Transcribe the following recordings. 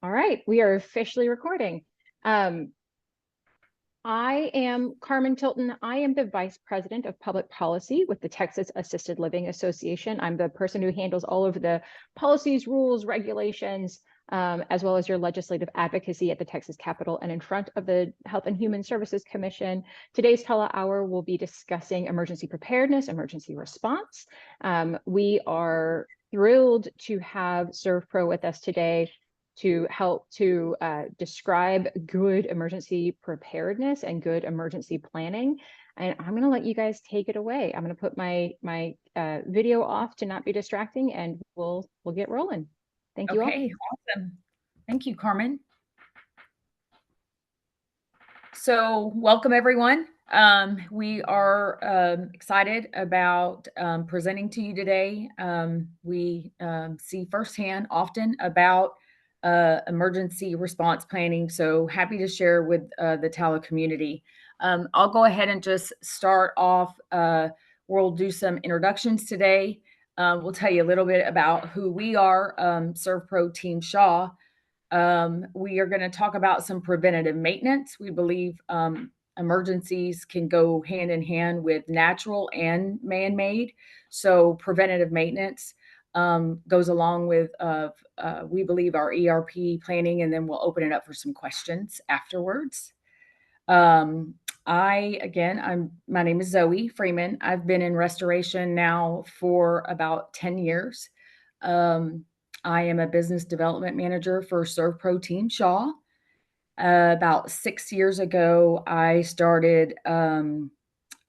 All right, we are officially recording. Um, I am Carmen Tilton. I am the Vice President of Public Policy with the Texas Assisted Living Association. I'm the person who handles all of the policies, rules, regulations, as well as your legislative advocacy at the Texas Capitol and in front of the Health and Human Services Commission. Today's TALAHour will be discussing emergency preparedness, emergency response. We are thrilled to have Servpro with us today to help to describe good emergency preparedness and good emergency planning. And I'm going to let you guys take it away. I'm going to put my video off to not be distracting, and we'll get rolling. Thank you all. Okay, awesome. Thank you, Carmen. So welcome, everyone. We are excited about presenting to you today. We see firsthand often about emergency response planning. So happy to share with the TALA community. I'll go ahead and just start off. We'll do some introductions today. We'll tell you a little bit about who we are, Servpro Team Shaw. We are going to talk about some preventative maintenance. We believe emergencies can go hand in hand with natural and man-made. So preventative maintenance goes along with, we believe, our ERP planning, and then we'll open it up for some questions afterwards. My name is Zoe Freeman. I've been in restoration now for about 10 years. I am a business development manager for Servpro Team Shaw. About 6 years ago, I started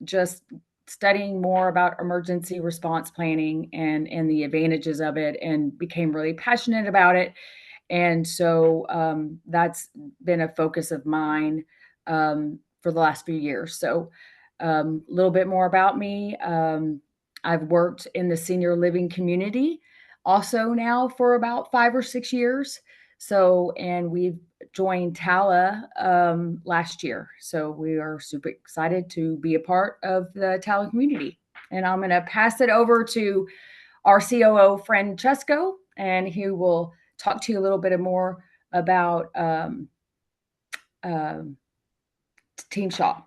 just studying more about emergency response planning and the advantages of it, and became really passionate about it. And so that's been a focus of mine for the last few years. So a little bit more about me. I've worked in the senior living community also now for about 5 or 6 years. So, and we've joined TALA last year. So we are super excited to be a part of the TALA community. And I'm going to pass it over to our COO, Francesco, and he will talk to you a little bit more about Team Shaw.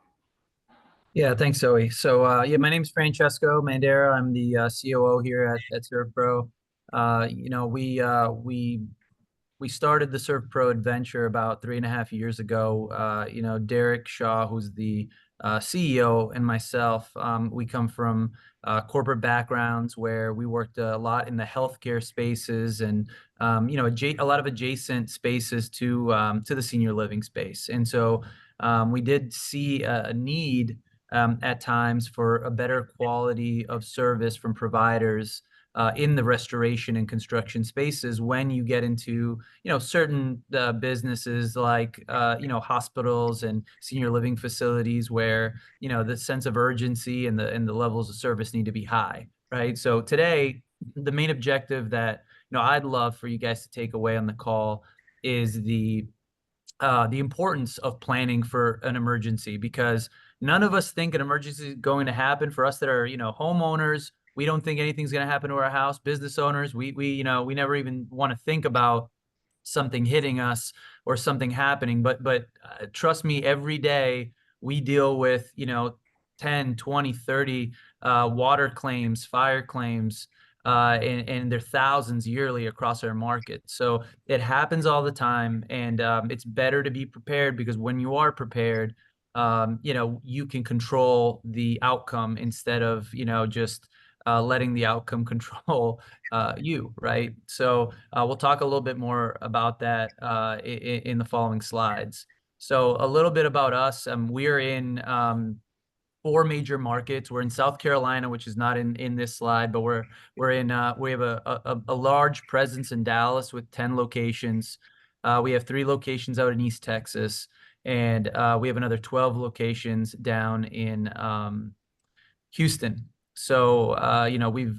Yeah, thanks, Zoe. So, my name's Francesco Mandera. I'm the COO here at Servpro. We started the Servpro adventure about 3.5 years ago. Derek Shaw, who's the CEO, and myself, we come from corporate backgrounds where we worked a lot in the healthcare spaces and a lot of adjacent spaces to the senior living space. And so we did see a need at times for a better quality of service from providers in the restoration and construction spaces when you get into certain businesses like hospitals and senior living facilities where the sense of urgency and the levels of service need to be high, right? So today, the main objective that I'd love for you guys to take away on the call is the importance of planning for an emergency, because none of us think an emergency is going to happen. For us that are, homeowners, we don't think anything's going to happen to our house. Business owners, we never even want to think about something hitting us or something happening. But trust me, every day we deal with, 10, 20, 30 water claims, fire claims, and they're thousands yearly across our market. So it happens all the time, and it's better to be prepared, because when you are prepared, you can control the outcome instead of just letting the outcome control you, right? So we'll talk a little bit more about that in the following slides. So a little bit about us. We're in 4 major markets. We're in South Carolina, which is not in this slide, but we have a large presence in Dallas with 10 locations. We have 3 locations out in East Texas, and we have another 12 locations down in Houston. So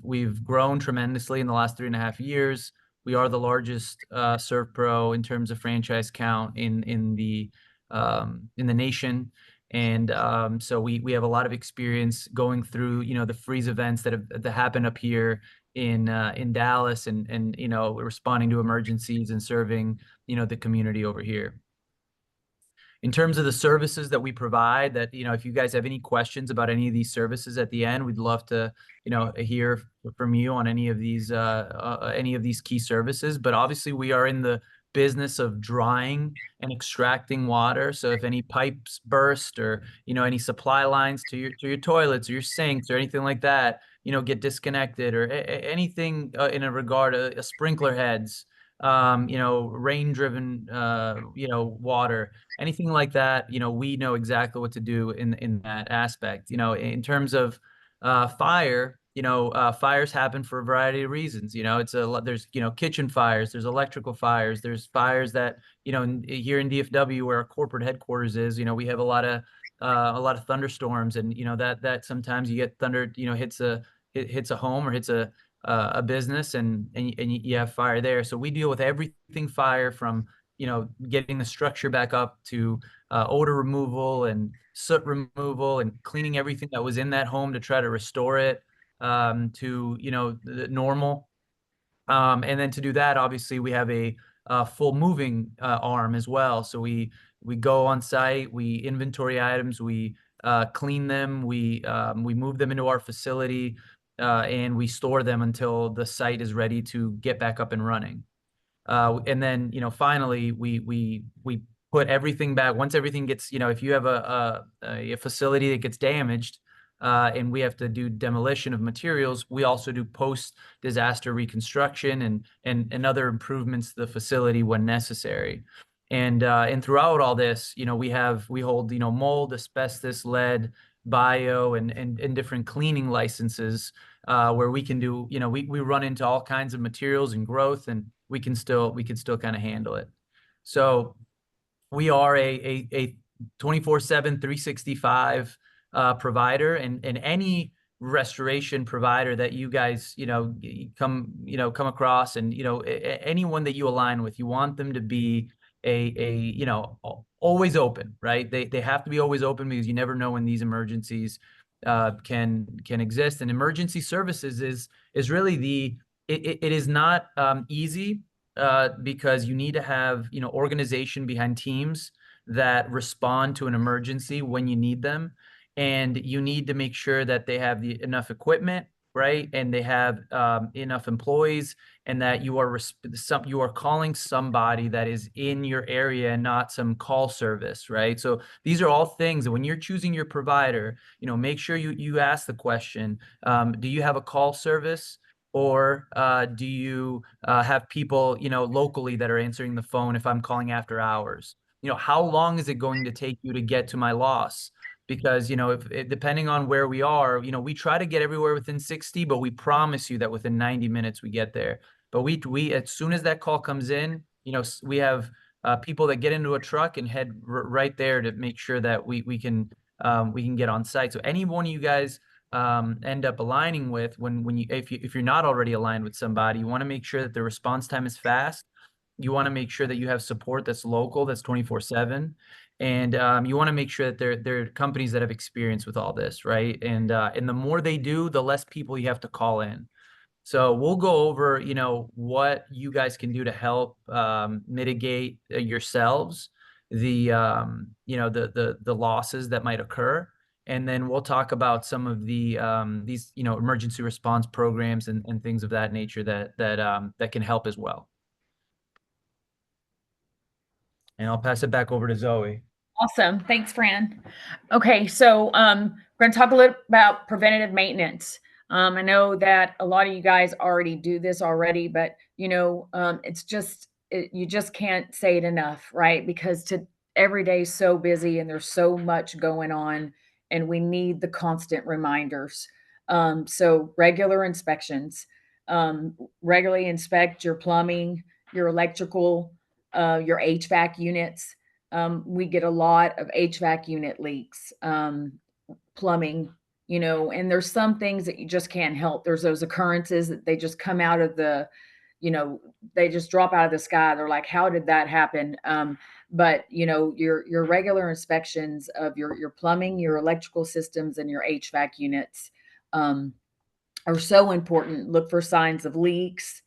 we've grown tremendously in the last 3.5 years. We are the largest Servpro in terms of franchise count in the nation. And so we have a lot of experience going through, the freeze events that happen up here in Dallas, and responding to emergencies and serving the community over here. In terms of the services that we provide, that if you guys have any questions about any of these services at the end, we'd love to hear from you on any of these key services. But obviously, we are in the business of drying and extracting water. So if any pipes burst, or any supply lines to your toilets or your sinks or anything like that, get disconnected, or anything in a regard to sprinkler heads, rain-driven water, anything like that, we know exactly what to do in that aspect. In terms of fire, fires happen for a variety of reasons. There's kitchen fires, there's electrical fires, there's fires that here in DFW, where our corporate headquarters is, we have a lot of thunderstorms, and that sometimes you get thunder hits a home, or hits a business, and you have fire there. So we deal with everything fire, from getting the structure back up, to odor removal and soot removal, and cleaning everything that was in that home to try to restore it to the normal. And then to do that, obviously, we have a full moving arm as well. So we go on site, we inventory items, we clean them, we move them into our facility, and we store them until the site is ready to get back up and running. And then, finally, we put everything back once everything gets, if you have a facility that gets damaged, and we have to do demolition of materials, we also do post-disaster reconstruction and other improvements to the facility when necessary. And throughout all this, we hold mold, asbestos, lead, bio, and different cleaning licenses, where we can do, we run into all kinds of materials and growth, and we can still kind of handle it. So we are a 24/7, 365 provider, and any restoration provider that you guys come across, and anyone that you align with, you want them to be always open, right? They have to be always open, because you never know when these emergencies can exist. And emergency services is really it is not easy, because you need to have organization behind teams that respond to an emergency when you need them, and you need to make sure that they have enough equipment, right, and they have enough employees, and that you are calling somebody that is in your area, and not some call service, right? So these are all things that, when you're choosing your provider, make sure you ask the question, do you have a call service? Or do you have people, locally, that are answering the phone if I'm calling after hours? How long is it going to take you to get to my loss? Because, depending on where we are, we try to get everywhere within 60, but we promise you that within 90 minutes we get there. But we as soon as that call comes in, we have people that get into a truck and head right there to make sure that we can get on site. So any one of you guys end up aligning with, if you're not already aligned with somebody, you want to make sure that the response time is fast. You want to make sure that you have support that's local, that's 24/7, and you want to make sure that they're companies that have experience with all this, right? And the more they do, the less people you have to call in. So we'll go over, what you guys can do to help mitigate yourselves the losses that might occur. And then we'll talk about some of the these emergency response programs and things of that nature that can help as well. And I'll pass it back over to Zoe. Awesome. Thanks, Fran. Okay, so we're going to talk a little about preventative maintenance. I know that a lot of you guys already do this already, but it's just you just can't say it enough, right? Because every day is so busy, and there's so much going on, and we need the constant reminders. So regular inspections, regularly inspect your plumbing, your electrical, your HVAC units. We get a lot of HVAC unit leaks, plumbing, and there's some things that you just can't help. There's those occurrences that they just come out of they just drop out of the sky. They're like, how did that happen? But your regular inspections of your plumbing, your electrical systems, and your HVAC units, are so important. Look for signs of leaks,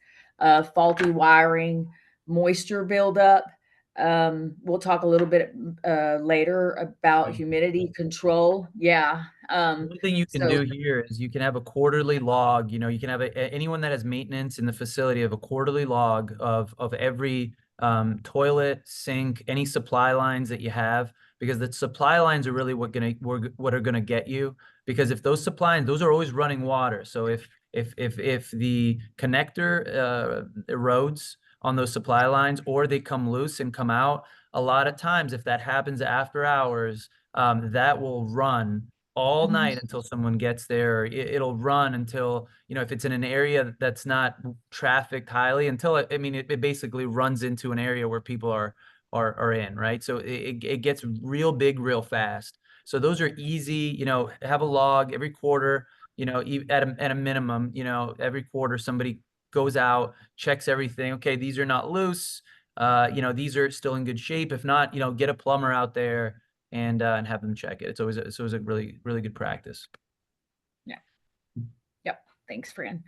faulty wiring, moisture buildup. We'll talk a little bit later about humidity control. Yeah. One thing you can So do here is you can have a quarterly log. You know, you can have anyone that has maintenance in the facility have a quarterly log of every toilet, sink, any supply lines that you have, because the supply lines are really what are gonna get you. Because if those supply lines, those are always running water. So if the connector erodes on those supply lines, or they come loose and come out, a lot of times if that happens after hours, that will run all Mhm. night until someone gets there. It'll run until, you know, if it's in an area that's not trafficked highly, until I mean, it basically runs into an area where people are in, right? So it gets real big real fast. So those are easy, you know, have a log every quarter, you know, at a minimum, you know, every quarter somebody goes out, checks everything. Okay, these are not loose. You know, these are still in good shape. If not, you know, get a plumber out there and have them check it. It's always a really good practice. Yeah. Yep. Thanks, Fran.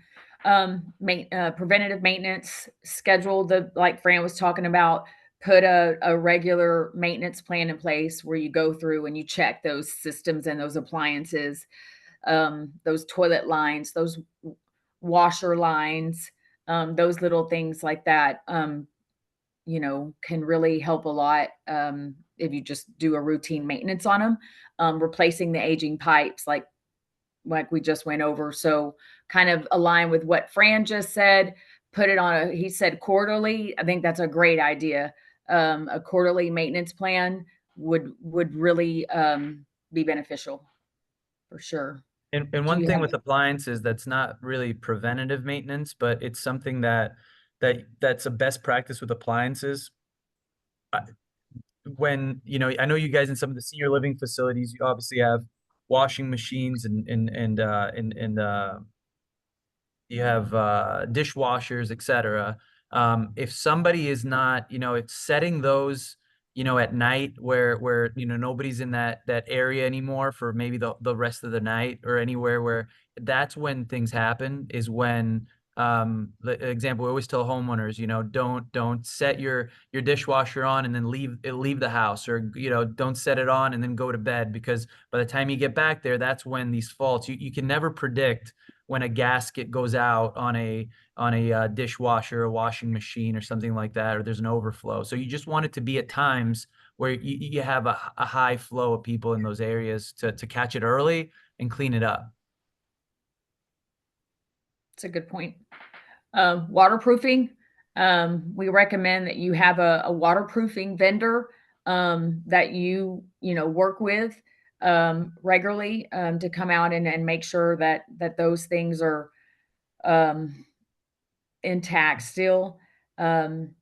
Preventative maintenance schedule, like Fran was talking about, put a regular maintenance plan in place where you go through and you check those systems and those appliances, those toilet lines, those washer lines, those little things like that. You know, can really help a lot if you just do a routine maintenance on them. Replacing the aging pipes, like we just went over. So kind of align with what Fran just said. Put it on he said quarterly. I think that's a great idea. A quarterly maintenance plan would really be beneficial for sure. And Do one you thing have? with appliances that's not really preventative maintenance, but it's something that's a best practice with appliances. When, you know, I know you guys in some of the senior living facilities, you obviously have washing machines and you have dishwashers, etc. If somebody is not, you know, it's setting those, you know, at night where you know nobody's in that area anymore for maybe the rest of the night, or anywhere where that's when things happen, is when the example we always tell homeowners, you know, don't set your dishwasher on and then leave the house, or, you know, don't set it on and then go to bed, because by the time you get back there, that's when these faults, you can never predict when a gasket goes out on a dishwasher, a washing machine, or something like that, or there's an overflow. So you just want it to be at times where you have a high flow of people in those areas to catch it early and clean it up. It's a good point. Waterproofing. We recommend that you have a waterproofing vendor that you know work with regularly to come out and make sure that those things are um, intact still. Um,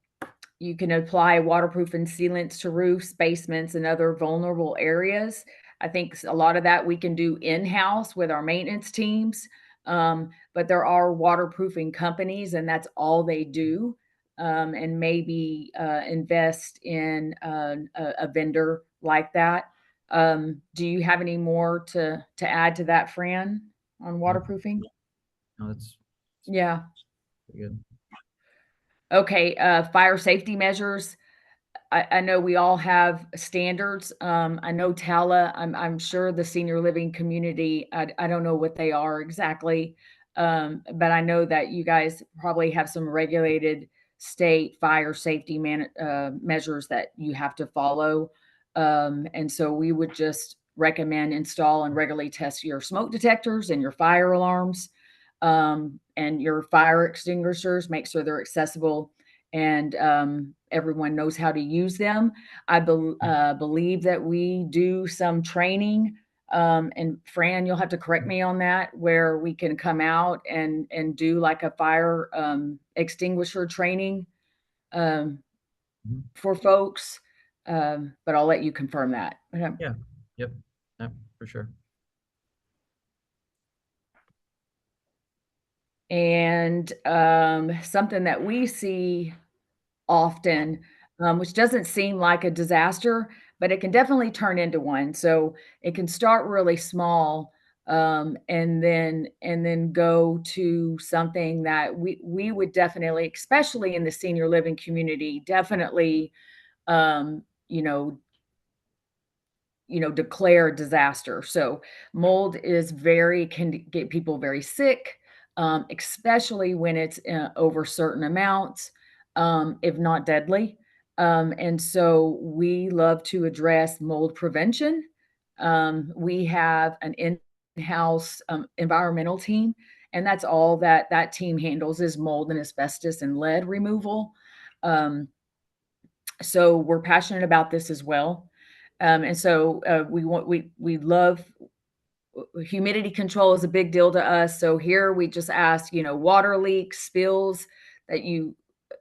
you can apply waterproofing sealants to roofs, basements, and other vulnerable areas. I think a lot of that we can do in-house with our maintenance teams. But there are waterproofing companies, and that's all they do. And maybe invest in a vendor like that. Do you have any more to add to that, Fran, on waterproofing? No, that's Yeah. pretty good. Okay. Fire safety measures. I know we all have standards. I know Tala, I'm sure the senior living community, I don't know what they are exactly. But I know that you guys probably have some regulated state fire safety measures that you have to follow. And so we would just recommend install and regularly test your smoke detectors and your fire alarms, and your fire extinguishers, make sure they're accessible and everyone knows how to use them. I believe that we do some training, and Fran, you'll have to correct me on that, where we can come out and do like a fire extinguisher training um, Mhm. for folks. But I'll let you confirm that. Yeah. Yep. Yep, for sure. And something that we see often, which doesn't seem like a disaster, but it can definitely turn into one. So it can start really small. and then go to something that we would definitely, especially in the senior living community, definitely, um, you know, declare disaster. So mold can get people very sick, especially when it's over certain amounts, if not deadly. And so we love to address mold prevention. We have an in-house environmental team, and that's all that team handles is mold and asbestos and lead removal. Um, so we're passionate about this as well. And so we love humidity control is a big deal to us. So here we just ask, water leaks, spills, that you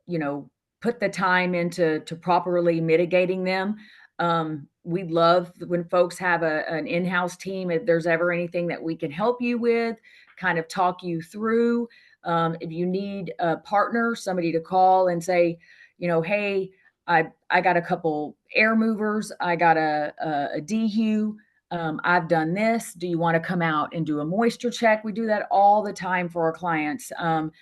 know, put the time into to properly mitigating them. We love when folks have an in-house team. If there's ever anything that we can help you with, kind of talk you through. If you need a partner, somebody to call and say, hey, I got a couple air movers, I got a DHU. I've done this. Do you want to come out and do a moisture check? We do that all the time for our clients. Some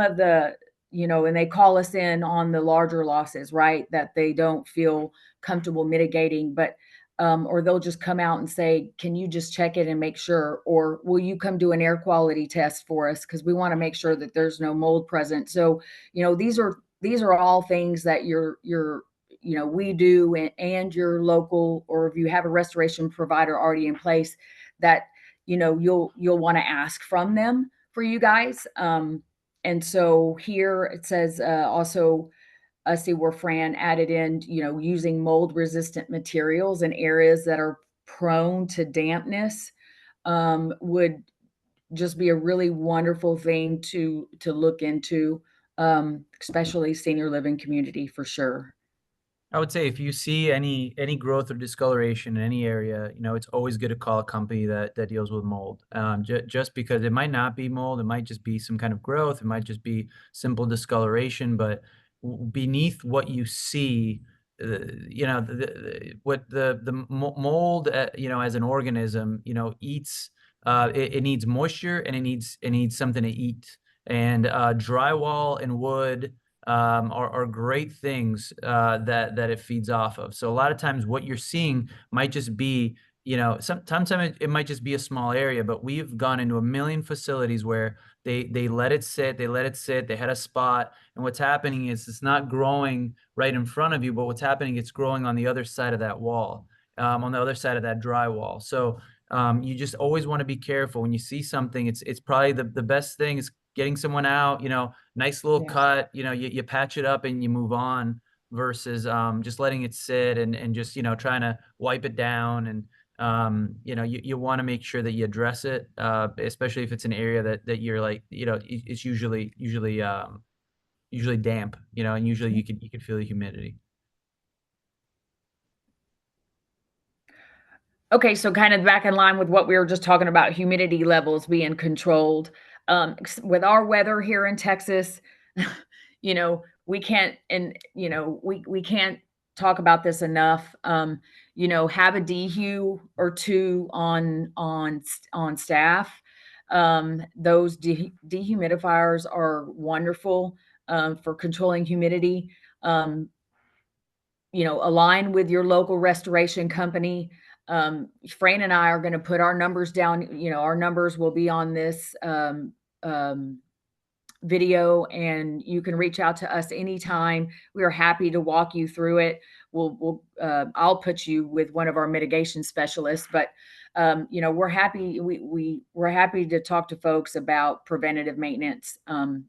of the, and they call us in on the larger losses, right? That they don't feel comfortable mitigating, but, or they'll just come out and say, can you just check it and make sure, or will you come do an air quality test for us? Cause we want to make sure that there's no mold present. So, these are all things that we do, and your local, or if you have a restoration provider already in place, that you'll want to ask from them for you guys. And so here it says also, I see where Fran added in, using mold resistant materials in areas that are prone to dampness, would just be a really wonderful thing to look into, especially senior living community for sure. I would say if you see any growth or discoloration in any area, it's always good to call a company that deals with mold. Just because it might not be mold, it might just be some kind of growth, it might just be simple discoloration, but beneath what you see, what the mold, as an organism, eats. It needs moisture, and it needs something to eat. And drywall and wood are great things that it feeds off of. So a lot of times what you're seeing might just be, sometimes it might just be a small area, but we've gone into a million facilities where they let it sit, they had a spot, and what's happening is it's not growing right in front of you, but what's happening, it's growing on the other side of that wall, on the other side of that drywall. So you just always want to be careful when you see something. It's probably the best thing is getting someone out, nice little Yes. cut, you patch it up and you move on, versus just letting it sit and just, trying to wipe it down. And you want to make sure that you address it, especially if it's an area that you're like, it's usually damp, and usually you can feel the humidity. Okay, so kind of back in line with what we were just talking about, humidity levels being controlled. With our weather here in Texas, we can't, and we can't talk about this enough. Have a DHU or two on staff. Those dehumidifiers are wonderful for controlling humidity. Align with your local restoration company. Fran and I are going to put our numbers down. Our numbers will be on this video, and you can reach out to us anytime. We are happy to walk you through it. I'll put you with one of our mitigation specialists, but we're happy. We're happy to talk to folks about preventative maintenance, and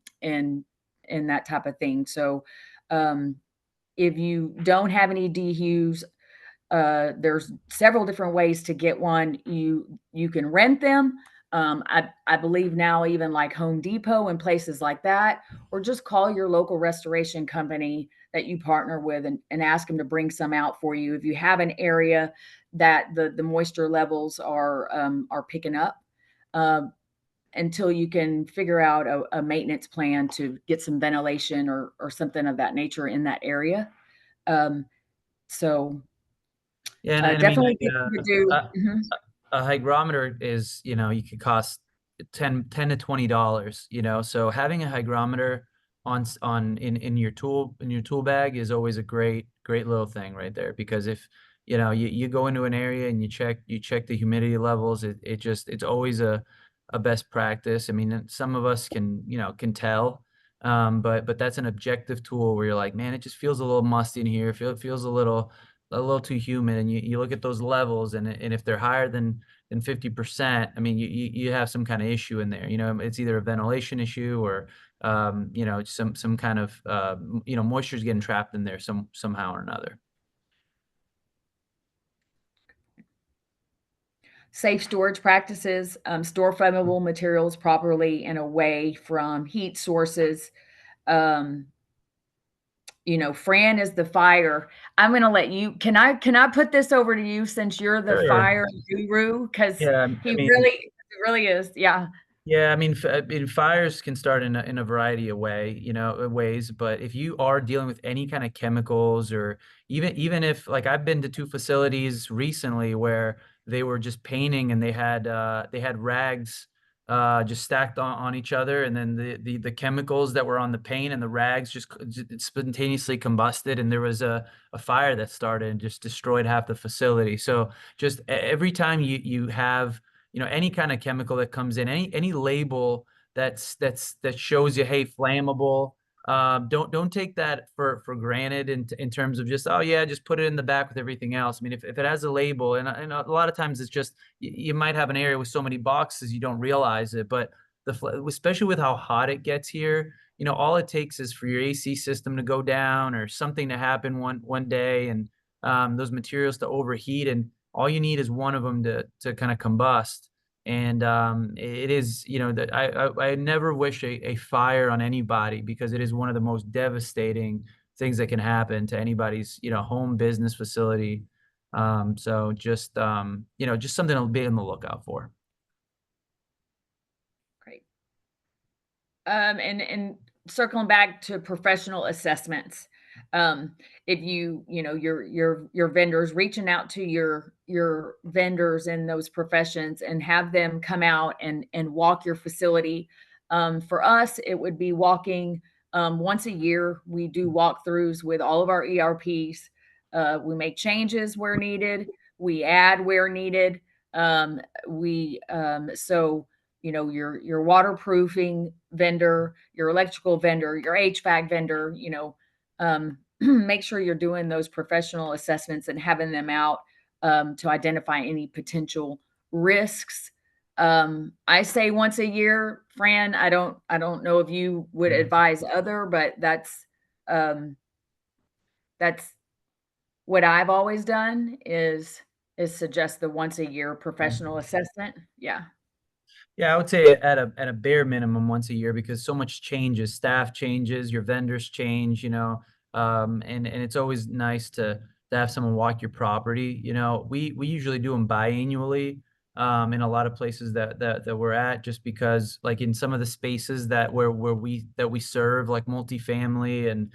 that type of thing. So, if you don't have any DHUs, there's several different ways to get one. You can rent them. I believe now even like Home Depot and places like that, or just call your local restoration company that you partner with and ask them to bring some out for you. If you have an area that the moisture levels are picking up, until you can figure out a maintenance plan to get some ventilation or something of that nature in that area. So Yeah, and I mean, definitely like, get you to do. Mhm. a hygrometer is, you could cost 10 to $20, so having a hygrometer in your tool bag is always a great little thing right there, because if you go into an area and you check the humidity levels, it's always a best practice. I mean, some of us can tell, but that's an objective tool where you're like, man, it just feels a little musty in here. Feels a little too humid, and you look at those levels, and if they're higher than 50%, I mean, you have some kind of issue in there. It's either a ventilation issue or some kind of moisture is getting trapped in there somehow or another. Safe storage practices, store flammable materials properly and away from heat sources. Fran is the fire. I'm going to let you, can I put this over to you since you're the Sure. fire guru? Cause Yeah, he really is. Yeah. Yeah, I mean, fires can start in a variety of ways. But if you are dealing with any kind of chemicals, or even if, like, I've been to two facilities recently where they were just painting, and they had rags just stacked on each other, and then the chemicals that were on the paint and the rags just spontaneously combusted, and there was a fire that started and just destroyed half the facility. So just every time you have any kind of chemical that comes in, any label that shows you, hey, flammable, don't take that for granted in terms of just, oh yeah, just put it in the back with everything else. I mean, if it has a label, and a lot of times it's just, you might have an area with so many boxes you don't realize it, but especially with how hot it gets here, all it takes is for your AC system to go down, or something to happen one day, and those materials to overheat, and all you need is one of them to kind of combust. And it is, that I never wish a fire on anybody, because it is one of the most devastating things that can happen to anybody's home, business, facility. So just just something to be on the lookout for. Great. And circling back to professional assessments, if your vendors, reaching out to your vendors in those professions and have them come out and walk your facility. For us, it would be walking once a year. We do walkthroughs with all of our ERPs. We make changes where needed. We add where needed. So your waterproofing vendor, your electrical vendor, your HVAC vendor, make sure you're doing those professional assessments and having them out to identify any potential risks. I say once a year, Fran. I don't know if you would advise other, but that's what I've always done is suggest the once a year professional assessment. Yeah. Yeah, I would say at a bare minimum once a year, because so much changes, staff changes, your vendors change, and it's always nice to have someone walk your property. We usually do them biannually, in a lot of places that we're at, just because, like, in some of the spaces where we serve, like multifamily and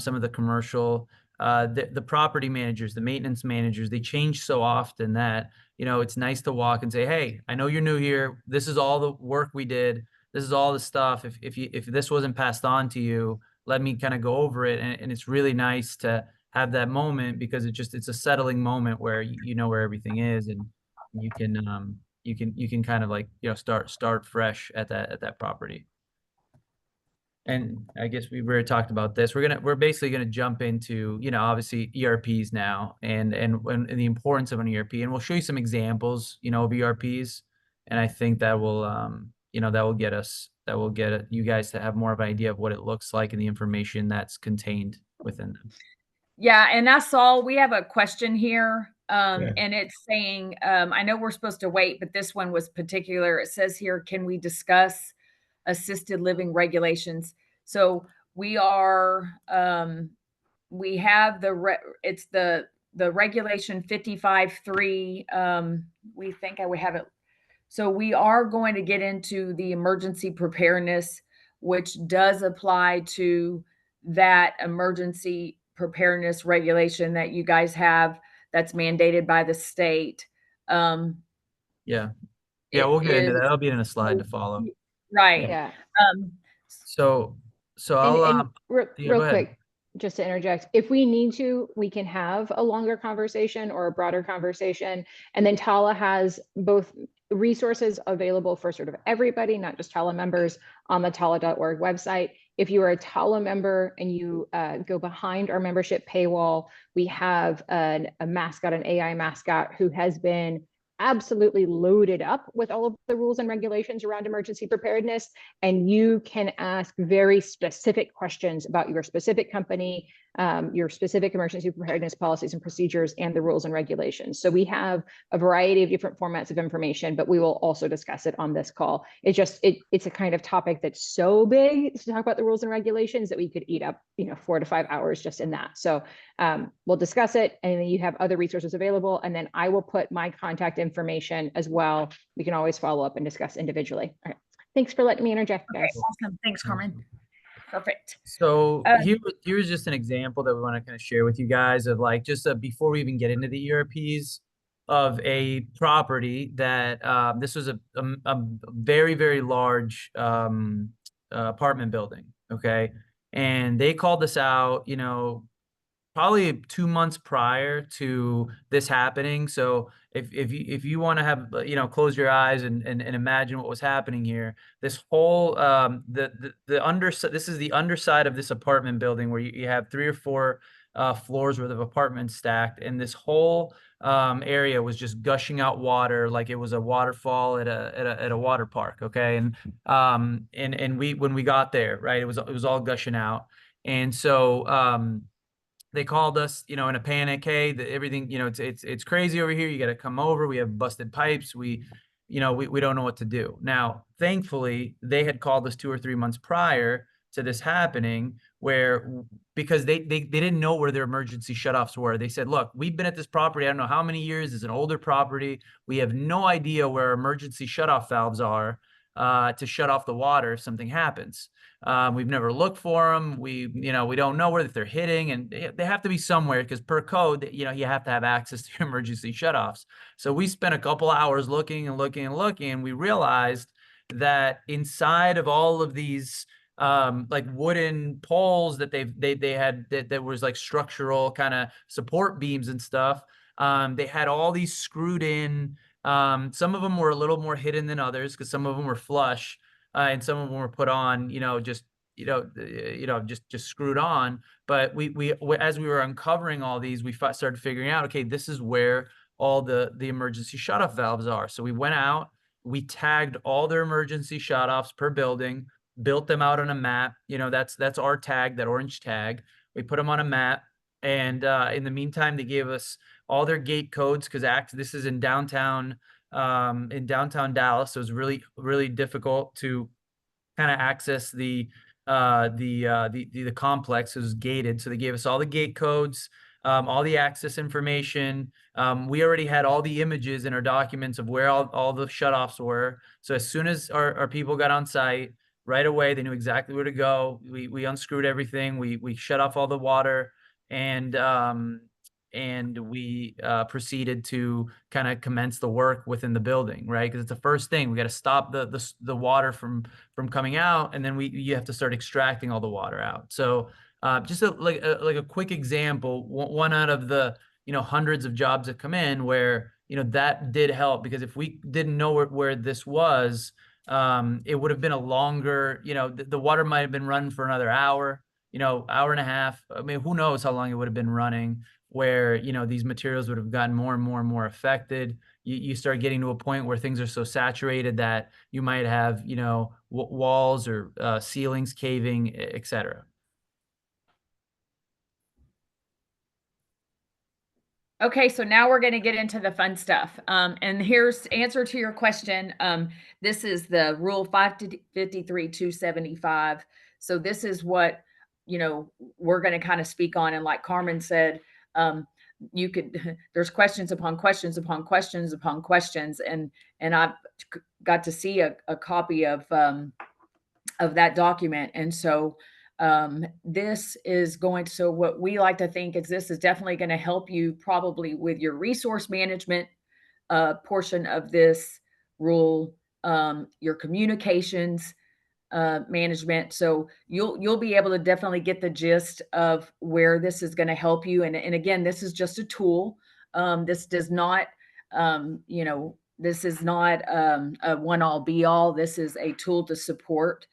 some of the commercial, the property managers, the maintenance managers, they change so often that it's nice to walk and say, hey, I know you're new here. This is all the work we did. This is all the stuff. If this wasn't passed on to you, let me kind of go over it. And it's really nice to have that moment, because it's a settling moment where you know where everything is, and you can kind of, like, start fresh at that property. And I guess we've already talked about this. We're basically gonna jump into, obviously ERPs now, and the importance of an ERP, and we'll show you some examples, of ERPs, and I think that will that will get you guys to have more of an idea of what it looks like and the information that's contained within them. Yeah, and I saw we have a question here, Yeah. and it's saying, I know we're supposed to wait, but this one was particular. It says here, can we discuss assisted living regulations? So we have it's the regulation 55.3. We think I would have it. So we are going to get into the emergency preparedness, which does apply to that emergency preparedness regulation that you guys have that's mandated by the state. Yeah. Yeah, It we'll get into is that. That'll be in a slide to follow. right. Yeah. Yeah. Um, So, so And I'll, yeah, real go ahead. quick, just to interject, if we need to, we can have a longer conversation or a broader conversation. And then Tala has both resources available for sort of everybody, not just Tala members, on the tala.org website. If you are a Tala member and you go behind our membership paywall, we have a mascot, an AI mascot, who has been absolutely loaded up with all of the rules and regulations around emergency preparedness. And you can ask very specific questions about your specific company, your specific emergency preparedness policies and procedures, and the rules and regulations. So we have a variety of different formats of information, but we will also discuss it on this call. It's a kind of topic that's so big to talk about the rules and regulations that we could eat up, 4 to 5 hours just in that. So we'll discuss it, and then you have other resources available, and then I will put my contact information as well. We can always follow up and discuss individually. All right. Thanks for letting me interject, guys. awesome. Thanks, Carmen. Perfect. So Uh, here's just an example that we want to kind of share with you guys of like just before we even get into the ERPs of a property that this was a very, very large apartment building. Okay. And they called us out, probably 2 months prior to this happening. So if you want to have close your eyes and imagine what was happening here, this whole the underside, this is the underside of this apartment building where you have 3 or 4 floors worth of apartments stacked, and this whole area was just gushing out water like it was a waterfall at a water park. Okay. And we, when we got there, right, it was all gushing out. And so they called us, in a panic. Hey, everything, it's crazy over here. You got to come over. We have busted pipes. We don't know what to do. Now, thankfully, they had called us 2 or 3 months prior to this happening, because they didn't know where their emergency shutoffs were. They said, look, we've been at this property, I don't know how many years. It's an older property. We have no idea where emergency shutoff valves are to shut off the water if something happens. We've never looked for them. We don't know where they're hitting, and they have to be somewhere because per code, you have to have access to your emergency shutoffs. So we spent a couple hours looking and looking and looking, and we realized that inside of all of these like wooden poles that they had that was like structural kind of support beams and stuff, they had all these screwed in. Some of them were a little more hidden than others because some of them were flush. And some of them were put on, just screwed on. But we as we were uncovering all these, we started figuring out, okay, this is where all the emergency shutoff valves are. So we went out, we tagged all their emergency shutoffs per building, built them out on a map. That's our tag, that orange tag. We put them on a map, and in the meantime, they gave us all their gate codes because this is in downtown Dallas. So it's really, really difficult to kind of access the complex. It was gated. So they gave us all the gate codes, all the access information. We already had all the images in our documents of where all the shutoffs were. So as soon as our people got on site, right away, they knew exactly where to go. We unscrewed everything. We shut off all the water, and we proceeded to kind of commence the work within the building, right? Because it's the first thing. We got to stop the water from coming out, and then you have to start extracting all the water out. So just like a quick example, one out of the hundreds of jobs that come in where that did help, because if we didn't know where this was, it would have been a longer, the water might have been running for another hour, hour and a half. I mean, who knows how long it would have been running, where these materials would have gotten more and more and more affected. You start getting to a point where things are so saturated that you might have walls or ceilings caving, etc. Okay, so now we're going to get into the fun stuff. And here's answer to your question. This is the Rule 553-275. So this is what, we're going to kind of speak on. And like Carmen said, there's questions upon questions upon questions upon questions. And I've got to see a copy of that document. And so this is so what we like to think is this is definitely going to help you probably with your resource management portion of this rule, your communications management. So you'll be able to definitely get the gist of where this is going to help you. And again, this is just a tool. This does not, this is not a one-all be-all. This is a tool to support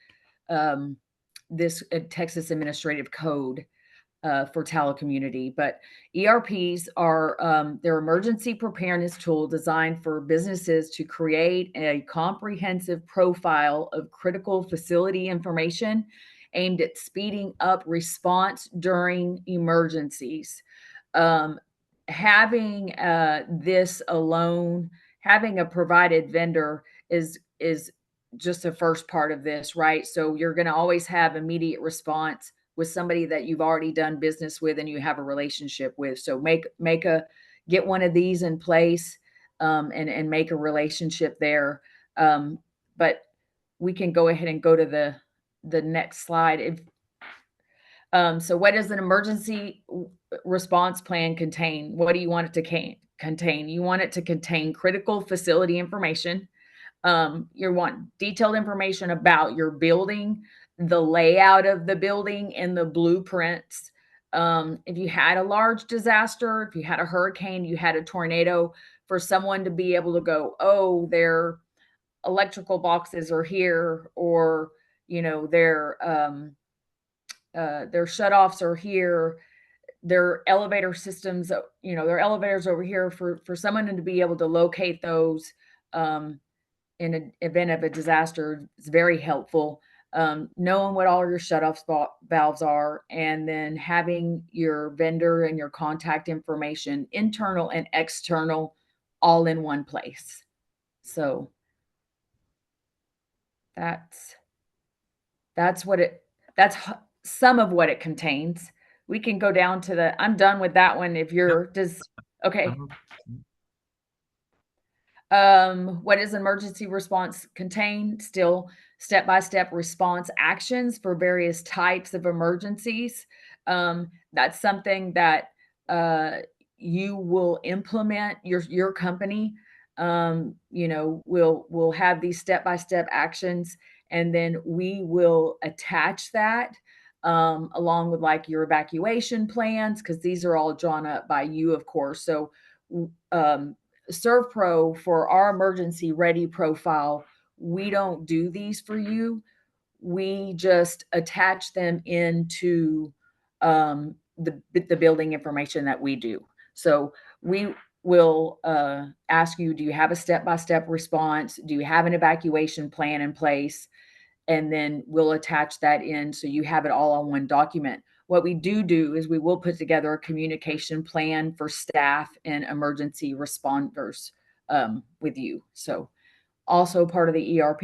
this Texas Administrative Code for TALAHour community. But ERPs are their emergency preparedness tool designed for businesses to create a comprehensive profile of critical facility information aimed at speeding up response during emergencies. Having this alone, having a provided vendor is just the first part of this, right? So you're going to always have immediate response with somebody that you've already done business with and you have a relationship with. So get one of these in place, and make a relationship there. But we can go ahead and go to the next slide. So what does an emergency response plan contain? What do you want it to contain? You want it to contain critical facility information. You want detailed information about your building, the layout of the building, and the blueprints. If you had a large disaster, if you had a hurricane, you had a tornado, for someone to be able to go, oh, their electrical boxes are here, or their shutoffs are here, their elevator systems, their elevators over here, for someone to be able to locate those in an event of a disaster is very helpful. Knowing what all your shutoff valves are, and then having your vendor and your contact information, internal and external, all in one place. So that's some of what it contains. We can go down to I'm done with that one. If you're okay. What does emergency response contain? Still step-by-step response actions for various types of emergencies. That's something that you will implement. Your company, will have these step-by-step actions, and then we will attach that along with like your evacuation plans, because these are all drawn up by you, of course. So Servpro, for our emergency ready profile, we don't do these for you. We just attach them into the building information that we do. So we will ask you, do you have a step-by-step response? Do you have an evacuation plan in place? And then we'll attach that in so you have it all on one document. What we do is we will put together a communication plan for staff and emergency responders with you. So also part of the ERP.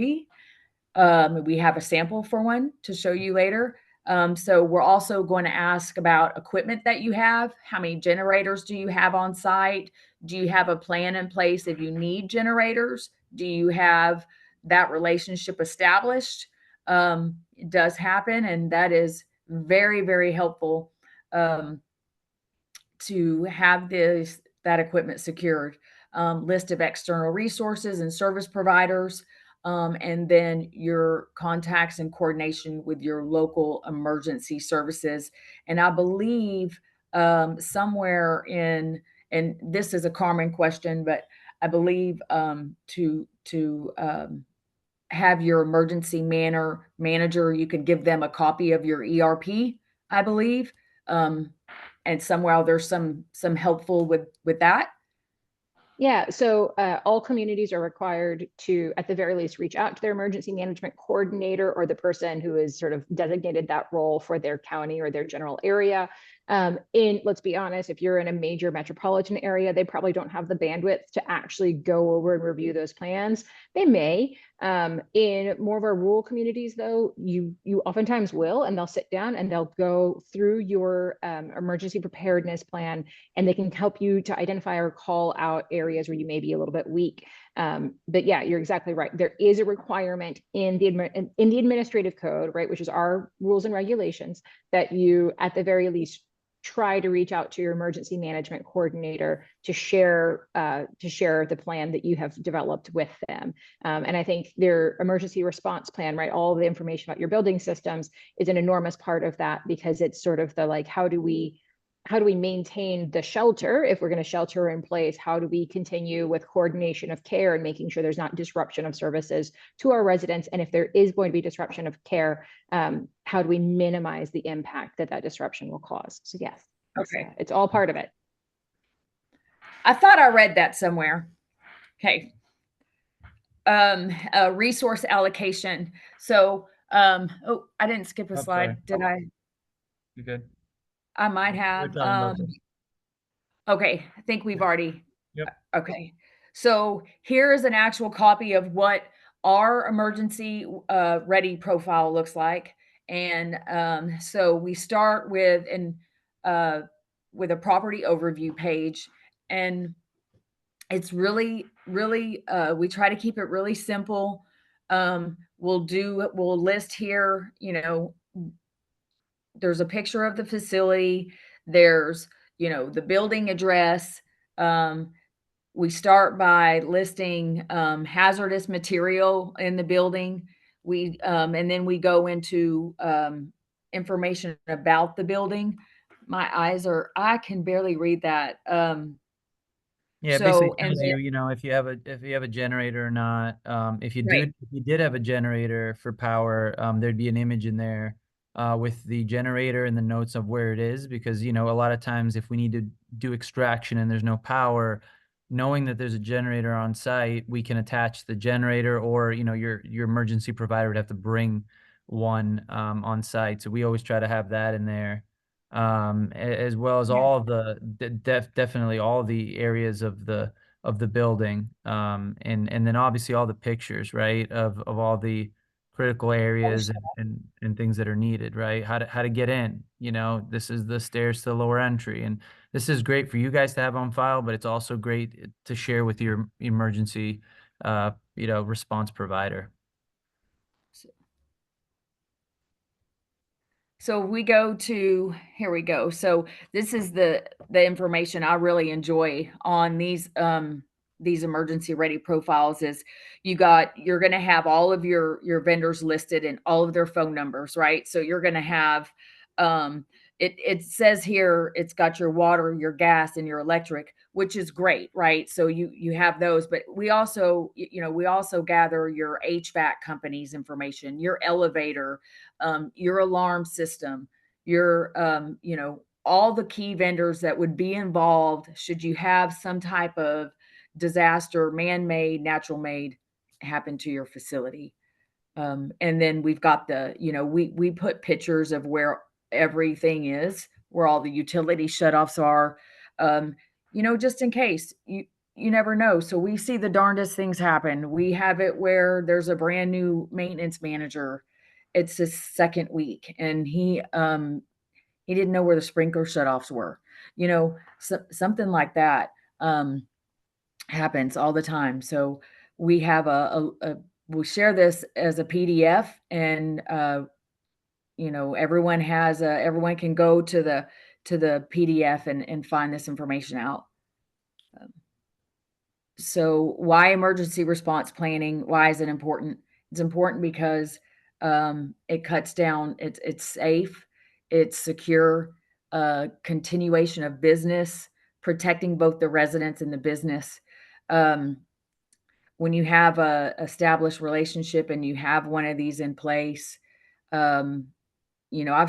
We have a sample for one to show you later. So we're also going to ask about equipment that you have. How many generators do you have on site? Do you have a plan in place if you need generators? Do you have that relationship established? It does happen, and that is very, very helpful to have that equipment secured. List of external resources and service providers, and then your contacts and coordination with your local emergency services. And I believe somewhere in, and this is a common question, but I believe to have your emergency manager, you could give them a copy of your ERP, I believe. And somewhere there's some helpful with that. Yeah, so all communities are required to, at the very least, reach out to their emergency management coordinator or the person who is sort of designated that role for their county or their general area. Let's be honest, if you're in a major metropolitan area, they probably don't have the bandwidth to actually go over and review those plans. They may. In more of our rural communities, though, you oftentimes will, and they'll sit down and they'll go through your emergency preparedness plan, and they can help you to identify or call out areas where you may be a little bit weak. But yeah, you're exactly right. There is a requirement in the administrative code, right, which is our rules and regulations, that you, at the very least, try to reach out to your emergency management coordinator to share the plan that you have developed with them. And I think their emergency response plan, right, all the information about your building systems is an enormous part of that, because it's sort of the like, how do we maintain the shelter if we're going to shelter in place? How do we continue with coordination of care and making sure there's not disruption of services to our residents? And if there is going to be disruption of care, how do we minimize the impact that disruption will cause? So yes, Okay. it's all part of it. I thought I read that somewhere. Okay. Resource allocation. So, oh, I didn't skip a slide, did I? You're good. I might have. Okay, I think we've already. Yep. Okay, so here is an actual copy of what our emergency ready profile looks like, and so we start with a property overview page, and it's really we try to keep it really simple. We'll list here, there's a picture of the facility, there's, the building address. We start by listing hazardous material in the building. And then we go into information about the building. I can barely read that. Yeah, it So, basically and tells then, you, if you have a generator or not. If you Right. did have a generator for power, there'd be an image in there with the generator and the notes of where it is, because a lot of times if we need to do extraction and there's no power, knowing that there's a generator on site, we can attach the generator, or your emergency provider would have to bring one on site. So we always try to have that in there. As well as Yeah. all of definitely all the areas of the building, and then obviously all the pictures, right, of all the critical areas and things that are needed, right? How to get in. This is the stairs to the lower entry, and this is great for you guys to have on file, but it's also great to share with your emergency response provider. So here we go. So this is the information I really enjoy on these emergency ready profiles is you're going to have all of your vendors listed and all of their phone numbers, right? So you're going to have it says here it's got your water, your gas, and your electric, which is great, right? So you have those, but we also gather your HVAC company's information, your elevator, your alarm system, your all the key vendors that would be involved should you have some type of disaster, man-made, natural-made, happen to your facility. And then we've got we put pictures of where everything is, where all the utility shutoffs are, just in case you never know. So we see the darndest things happen. We have it where there's a brand new maintenance manager. It's his second week, and he didn't know where the sprinkler shutoffs were. Something like that happens all the time. So we have we share this as a PDF, and everyone can go to the PDF and find this information out. So why emergency response planning? Why is it important? It's important because it cuts down, it's safe, it's secure, continuation of business, protecting both the residents and the business. When you have a established relationship and you have one of these in place, I've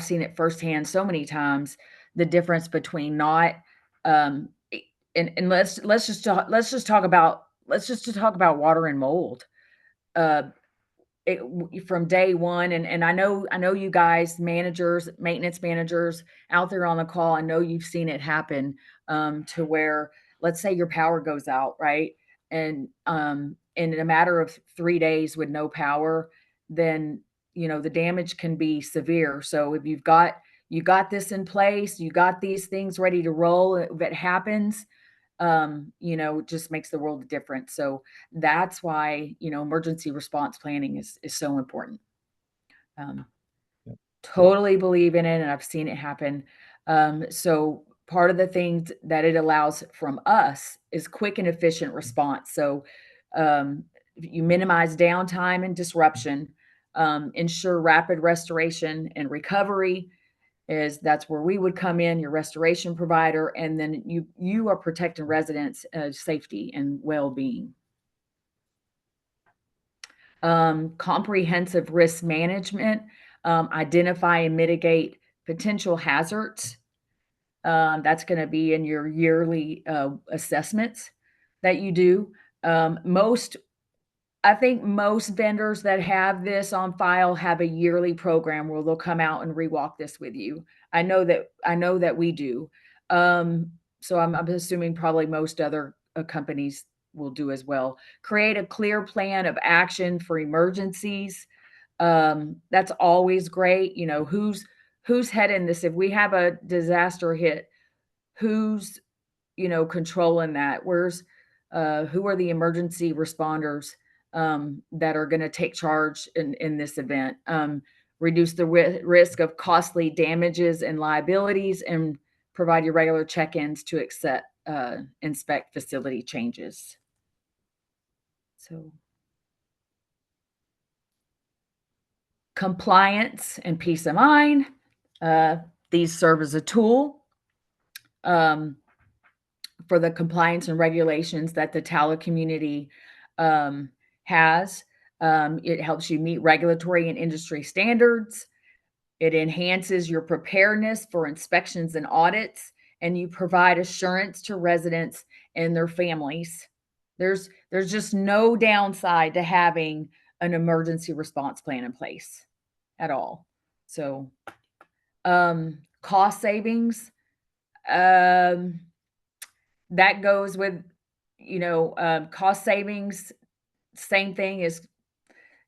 seen it firsthand so many times, the difference between not, and let's just talk about water and mold. From day one, and I know you guys, managers, maintenance managers out there on the call, I know you've seen it happen, to where, let's say your power goes out, right? And in a matter of 3 days with no power, then the damage can be severe. So if you got this in place, you got these things ready to roll, if it happens, it just makes the world of difference. So that's why, emergency response planning is so important. Yep. Totally believe in it, and I've seen it happen. So part of the things that it allows from us is quick and efficient response. So you minimize downtime and disruption, ensure rapid restoration and recovery. That's where we would come in, your restoration provider, and then you are protecting residents' safety and well-being. Comprehensive risk management, identify and mitigate potential hazards. That's going to be in your yearly assessments that you do. I think most vendors that have this on file have a yearly program where they'll come out and rewalk this with you. I know that we do. So I'm assuming probably most other companies will do as well. Create a clear plan of action for emergencies. That's always great. You know, who's heading this? If we have a disaster hit, who's, controlling that? Who are the emergency responders that are going to take charge in this event? Reduce the risk of costly damages and liabilities, and provide your regular check-ins to inspect facility changes. So compliance and peace of mind. These serve as a tool for the compliance and regulations that the TALA community has. It helps you meet regulatory and industry standards. It enhances your preparedness for inspections and audits, and you provide assurance to residents and their families. There's just no downside to having an emergency response plan in place at all. So, cost savings, that goes with, cost savings, same thing as,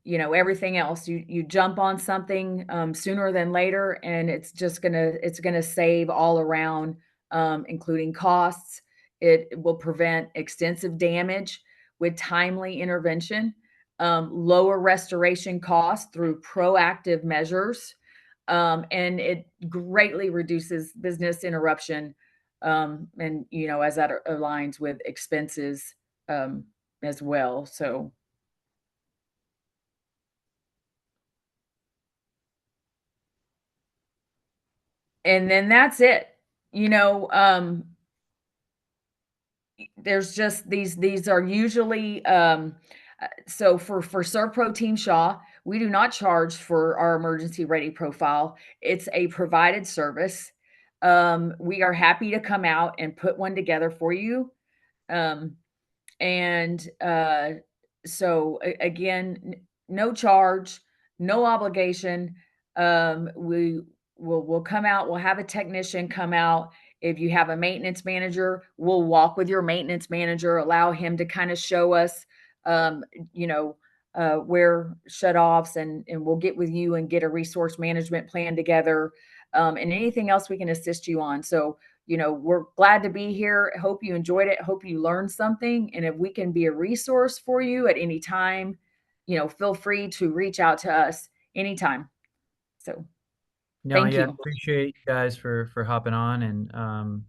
everything else. You jump on something sooner than later, and it's gonna save all around, including costs. It will prevent extensive damage with timely intervention, lower restoration costs through proactive measures, and it greatly reduces business interruption, and as that aligns with expenses as well. So. And then that's it. There's just these are usually so for Servpro Team Shaw, we do not charge for our emergency ready profile. It's a provided service. We are happy to come out and put one together for you. And so again, no charge, no obligation. We'll come out, we'll have a technician come out. If you have a maintenance manager, we'll walk with your maintenance manager, allow him to kind of show us, where shut-offs, and we'll get with you and get a resource management plan together, and anything else we can assist you on. So, we're glad to be here. Hope you enjoyed it. Hope you learned something. And if we can be a resource for you at any time, feel free to reach out to us anytime. So. No, Thank yeah, you. appreciate you guys for hopping on, and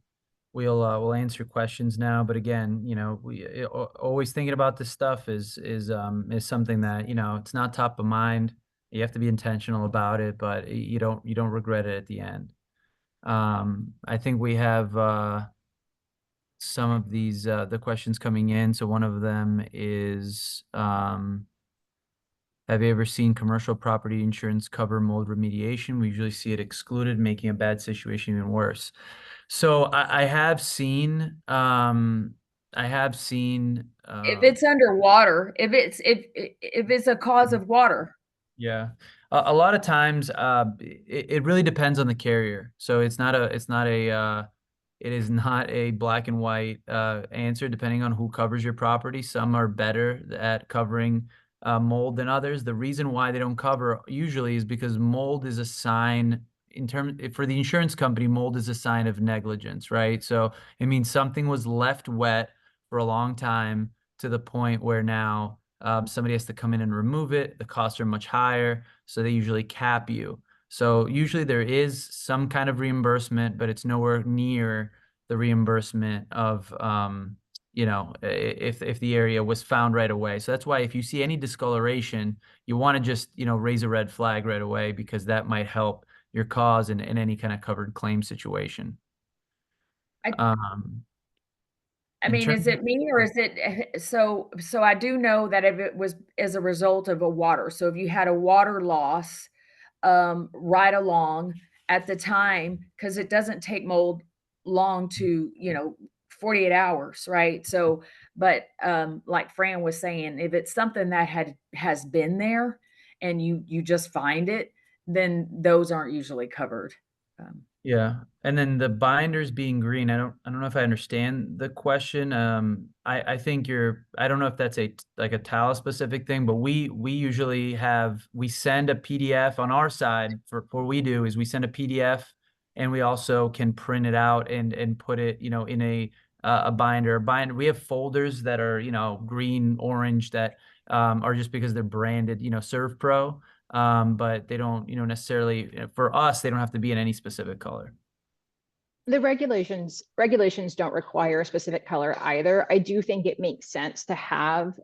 we'll answer questions now. But again, we always thinking about this stuff is something that, it's not top of mind. You have to be intentional about it, but you don't regret it at the end. I think we have some of these the questions coming in. So one of them is, have you ever seen commercial property insurance cover mold remediation? We usually see it excluded, making a bad situation even worse. So I have seen, If it's underwater, if it's a cause of water. Yeah. A lot of times, it really depends on the carrier. So it is not a black and white answer depending on who covers your property. Some are better at covering mold than others. The reason why they don't cover usually is because mold is a sign for the insurance company, mold is a sign of negligence, right? So it means something was left wet for a long time to the point where now somebody has to come in and remove it. The costs are much higher, so they usually cap you. So usually there is some kind of reimbursement, but it's nowhere near the reimbursement of, you know, if the area was found right away. So that's why if you see any discoloration, you want to just, you know, raise a red flag right away, because that might help your cause in any kind of covered claim situation. I, Um, I in mean, terms is it me or is it so? So I do know that if it was as a result of a water, so if you had a water loss, right along at the time, because it doesn't take mold long to, 48 hours, right? So, but like Fran was saying, if it's something that has been there and you just find it, then those aren't usually covered. Yeah. And then the binders being green, I don't know if I understand the question. I think I don't know if that's like a Tala specific thing, but we usually we send a PDF on our side. For what we do is we send a PDF, and we also can print it out and put it, you know, in a binder. We have folders that are, you know, green, orange, that are just because they're branded, you know, Servpro. But they don't, you know, necessarily, for us, they don't have to be in any specific color. The regulations don't require a specific color either. I do think it makes sense to have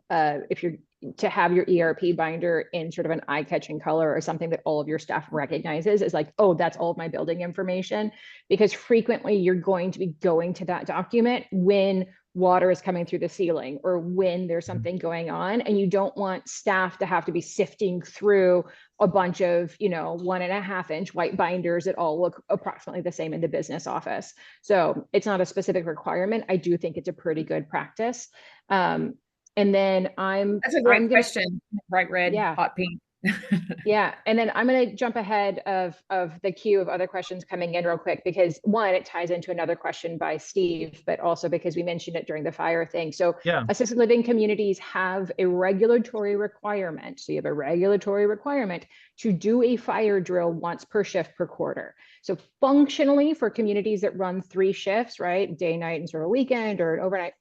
to have your ERP binder in sort of an eye-catching color, or something that all of your staff recognizes as like, oh, that's all of my building information, because frequently you're going to be going to that document when water is coming through the ceiling or when there's something going on, and you don't want staff to have to be sifting through a bunch of, 1.5-inch white binders that all look approximately the same in the business office. So it's not a specific requirement. I do think it's a pretty good practice. And then That's a great question. Bright red, yeah. hot pink. Yeah, and then I'm going to jump ahead of the queue of other questions coming in real quick, because one, it ties into another question by Steve, but also because we mentioned it during the fire thing. So Yeah. assisted living communities have a regulatory requirement. So you have a regulatory requirement to do a fire drill once per shift per quarter. So functionally, for communities that run 3 shifts, right, day, night, and sort of weekend or an overnight,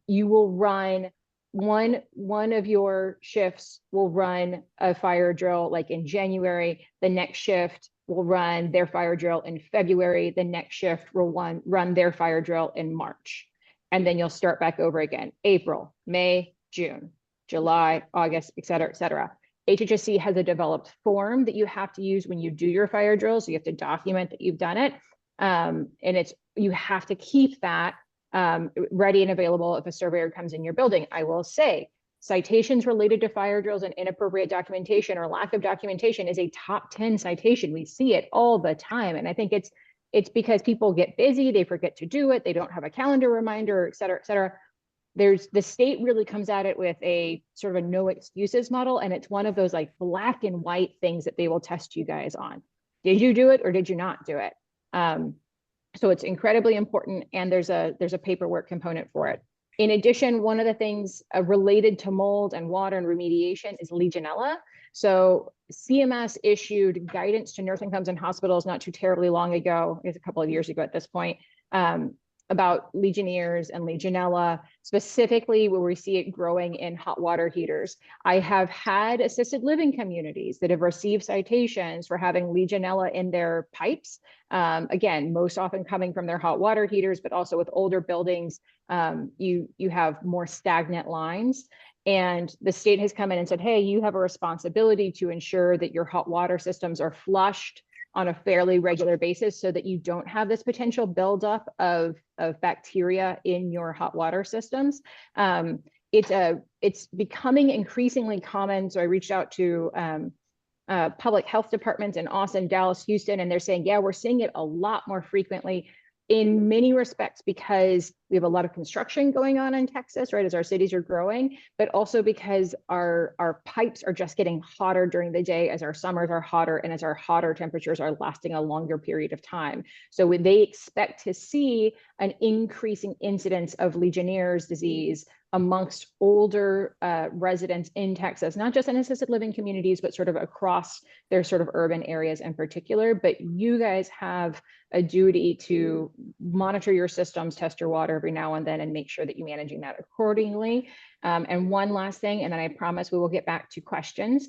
you will run one of your shifts will run a fire drill like in January. The next shift will run their fire drill in February. The next shift will run their fire drill in March. And then you'll start back over again, April, May, June, July, August, et cetera, et cetera. HHSC has a developed form that you have to use when you do your fire drills. So you have to document that you've done it. And you have to keep that ready and available if a surveyor comes in your building. I will say, citations related to fire drills and inappropriate documentation or lack of documentation is a top 10 citation. We see it all the time. And I think it's because people get busy, they forget to do it, they don't have a calendar reminder, et cetera, et cetera. The state really comes at it with a sort of a no excuses model. And it's one of those like black and white things that they will test you guys on. Did you do it or did you not do it? So it's incredibly important, and there's a paperwork component for it. In addition, one of the things related to mold and water and remediation is Legionella. So CMS issued guidance to nursing homes and hospitals not too terribly long ago, it's a couple of years ago at this point, about Legionnaires and Legionella, specifically where we see it growing in hot water heaters. I have had assisted living communities that have received citations for having Legionella in their pipes. Again, most often coming from their hot water heaters, but also with older buildings, you have more stagnant lines. And the state has come in and said, hey, you have a responsibility to ensure that your hot water systems are flushed on a fairly regular basis so that you don't have this potential buildup of bacteria in your hot water systems. It's becoming increasingly common. So I reached out to public health departments in Austin, Dallas, Houston, and they're saying, yeah, we're seeing it a lot more frequently in many respects because we have a lot of construction going on in Texas, right, as our cities are growing, but also because our pipes are just getting hotter during the day as our summers are hotter and as our hotter temperatures are lasting a longer period of time. So when they expect to see an increasing incidence of Legionnaire's disease amongst older residents in Texas, not just in assisted living communities, but sort of across their sort of urban areas in particular. But you guys have a duty to monitor your systems, test your water every now and then, and make sure that you're managing that accordingly. And one last thing, and then I promise we will get back to questions.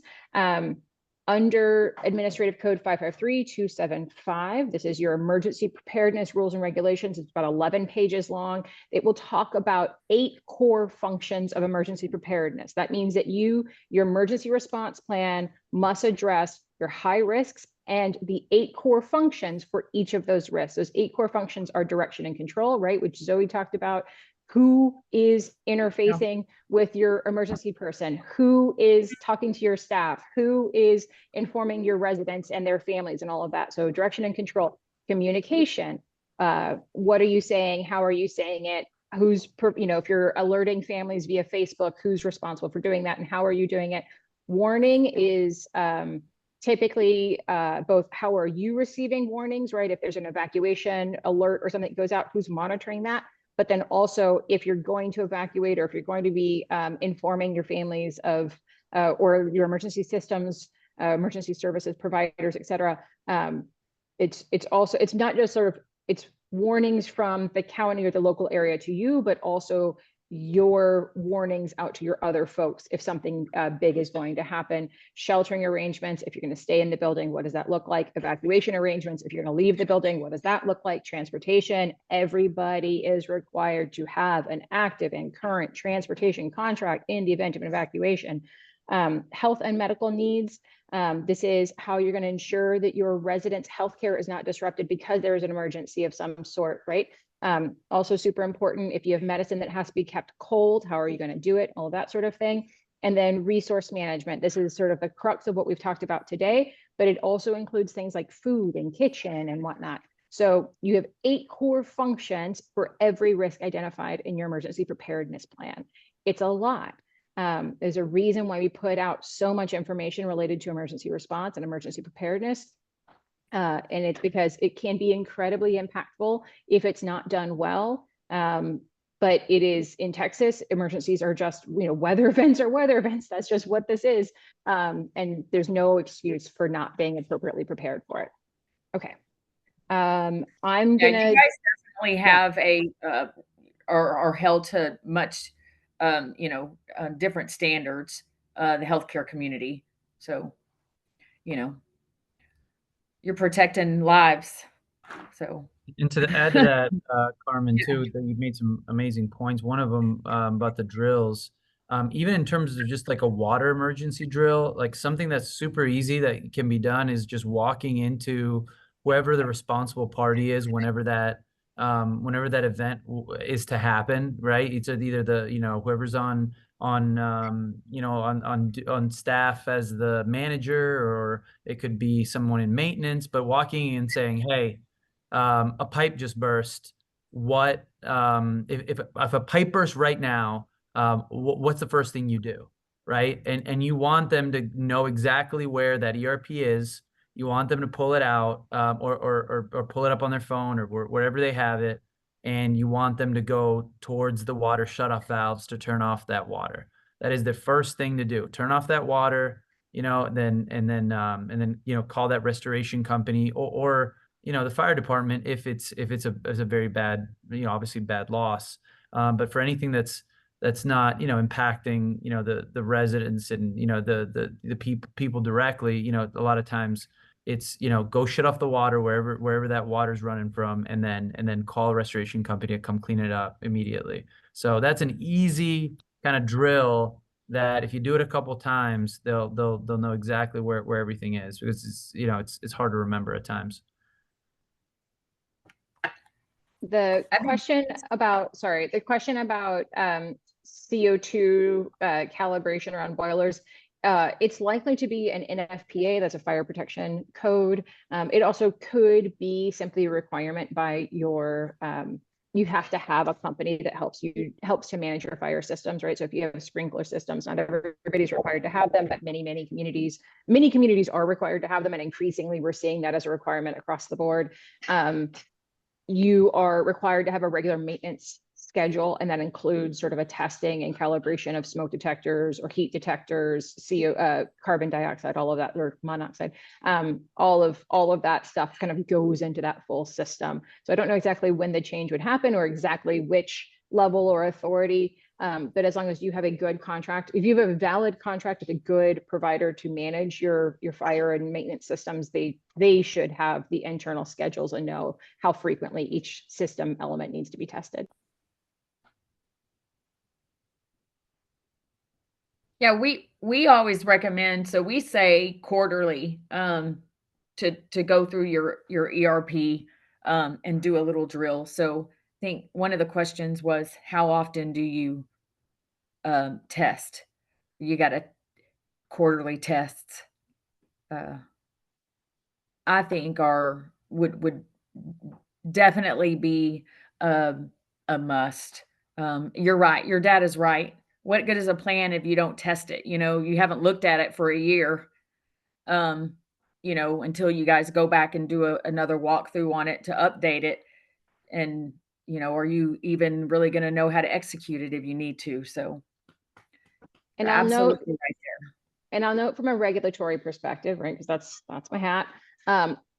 Under Administrative Code 553-275, this is your emergency preparedness rules and regulations. It's about 11 pages long. It will talk about 8 core functions of emergency preparedness. That means that your emergency response plan must address your high risks and the 8 core functions for each of those risks. Those 8 core functions are direction and control, right? Which Zoe talked about. Who is interfacing with your emergency person? Who is talking to your staff? Who is informing your residents and their families and all of that? So direction and control, communication. What are you saying? How are you saying it? If you're alerting families via Facebook, who's responsible for doing that and how are you doing it? Warning is typically both how are you receiving warnings, right? If there's an evacuation alert or something that goes out, who's monitoring that? But then also if you're going to evacuate or if you're going to be informing your families of or your emergency systems, emergency services providers, et cetera. It's not just it's warnings from the county or the local area to you, but also your warnings out to your other folks if something big is going to happen. Sheltering arrangements, if you're going to stay in the building, what does that look like? Evacuation arrangements, if you're going to leave the building, what does that look like? Transportation, everybody is required to have an active and current transportation contract in the event of an evacuation. Health and medical needs. This is how you're going to ensure that your residents' healthcare is not disrupted because there is an emergency of some sort, right? Also super important, if you have medicine that has to be kept cold, how are you going to do it? All of that sort of thing. And then resource management. This is sort of the crux of what we've talked about today, but it also includes things like food and kitchen and whatnot. So you have 8 core functions for every risk identified in your emergency preparedness plan. It's a lot. There's a reason why we put out so much information related to emergency response and emergency preparedness. And it's because it can be incredibly impactful if it's not done well. But it is in Texas, emergencies are just, weather events are weather events. That's just what this is. And there's no excuse for not being appropriately prepared for it. Okay. I'm You gonna. guys definitely have are held to much, different standards, the healthcare community. So, you're protecting lives. So, and to add to that, Carmen, too, that you've made some amazing points. One of them about the drills, even in terms of just like a water emergency drill, like something that's super easy that can be done is just walking into whoever the responsible party is whenever that event is to happen, right? It's either the whoever's on staff as the manager, or it could be someone in maintenance, but walking in and saying, hey, a pipe just burst. What if a pipe bursts right now, what's the first thing you do, right? And you want them to know exactly where that ERP is. You want them to pull it out, or pull it up on their phone or wherever they have it, and you want them to go towards the water shutoff valves to turn off that water. That is the first thing to do. Turn off that water, and then call that restoration company or the fire department if it's a very bad, obviously bad loss. But for anything that's not, impacting, the residents and, the people directly, a lot of times it's, go shut off the water wherever that water's running from, and then call a restoration company to come clean it up immediately. So that's an easy kind of drill that if you do it a couple times, they'll know exactly where everything is, because it's hard to remember at times. The question about CO2 calibration around boilers, it's likely to be an NFPA, that's a fire protection code. It also could be simply a requirement by your, you have to have a company that helps to manage your fire systems, right? So if you have sprinkler systems, not everybody's required to have them, but many communities are required to have them, and increasingly we're seeing that as a requirement across the board. You are required to have a regular maintenance schedule, and that includes sort of a testing and calibration of smoke detectors or heat detectors, carbon dioxide, all of that, or monoxide. All of that stuff kind of goes into that full system. So I don't know exactly when the change would happen or exactly which level or authority. But as long as you have a good contract, if you have a valid contract with a good provider to manage your fire and maintenance systems, they should have the internal schedules and know how frequently each system element needs to be tested. Yeah, we always recommend, so we say quarterly, to go through your ERP, and do a little drill. So I think one of the questions was, how often do you test? You got to quarterly tests. I think would definitely be a must. You're right. Your dad is right. What good is a plan if you don't test it? You know, you haven't looked at it for a year, until you guys go back and do another walkthrough on it to update it. And, are you even really going to know how to execute it if you need to? So, And I'll note, absolutely right there. and I'll note from a regulatory perspective, right? Because that's my hat.